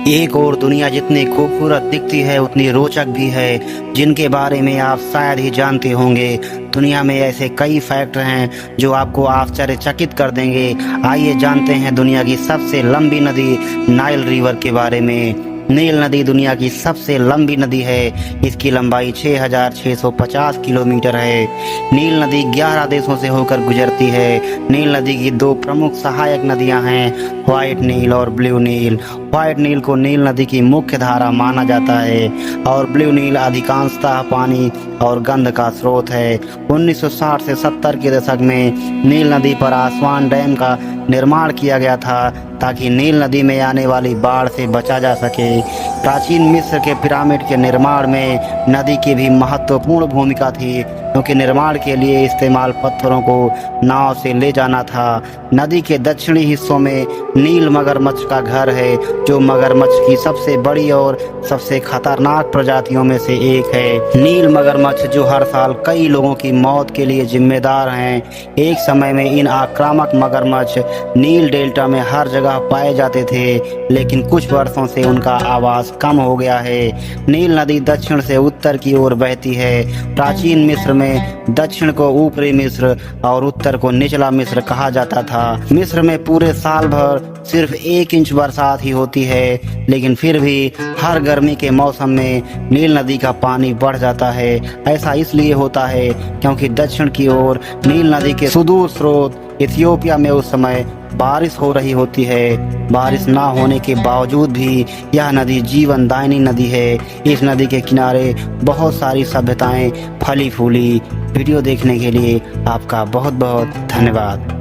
एक और दुनिया जितनी खूबसूरत दिखती है उतनी रोचक भी है, जिनके बारे में आप शायद ही जानते होंगे। दुनिया में ऐसे कई फैक्ट हैं जो आपको आश्चर्यचकित कर देंगे। आइए जानते हैं दुनिया की सबसे लंबी नदी नाइल रिवर के बारे में। नील नदी दुनिया की सबसे लंबी नदी है। इसकी लंबाई 6,650 किलोमीटर है। नील नदी 11 देशों से होकर गुजरती है। नील नदी की दो प्रमुख सहायक नदियां हैं, व्हाइट नील और ब्लू नील। व्हाइट नील को नील नदी की मुख्य धारा माना जाता है और ब्लू नील अधिकांशतः पानी और गंध का स्रोत है। 1960 से 70 के दशक में नील नदी पर आसवान डैम का निर्माण किया गया था ताकि नील नदी में आने वाली बाढ़ से बचा जा सके। प्राचीन मिस्र के पिरामिड के निर्माण में नदी की भी महत्वपूर्ण भूमिका थी, क्योंकि निर्माण के लिए इस्तेमाल पत्थरों को नाव से ले जाना था। नदी के दक्षिणी हिस्सों में नील मगरमच्छ का घर है, जो मगरमच्छ की सबसे बड़ी और सबसे खतरनाक प्रजातियों में से एक है। नील मगरमच्छ जो हर साल कई लोगों की मौत के लिए जिम्मेदार हैं। एक समय में इन आक्रामक मगरमच्छ नील डेल्टा में हर जगह पाए जाते थे, लेकिन कुछ वर्षों से उनका आवास कम हो गया है। नील नदी दक्षिण से उत्तर की ओर बहती है। प्राचीन मिस्र में दक्षिण को ऊपरी मिस्र और उत्तर को निचला मिस्र कहा जाता था। मिस्र में पूरे साल भर सिर्फ 1 इंच बरसात ही होती है, लेकिन फिर भी हर गर्मी के मौसम में नील नदी का पानी बढ़ जाता है। ऐसा इसलिए होता है क्योंकि दक्षिण की ओर नील नदी के सुदूर स्रोत इथियोपिया में उस समय बारिश हो रही होती है। बारिश ना होने के बावजूद भी यह नदी जीवनदायिनी नदी है। इस नदी के किनारे बहुत सारी सभ्यताएं फली फूली। वीडियो देखने के लिए आपका बहुत बहुत धन्यवाद।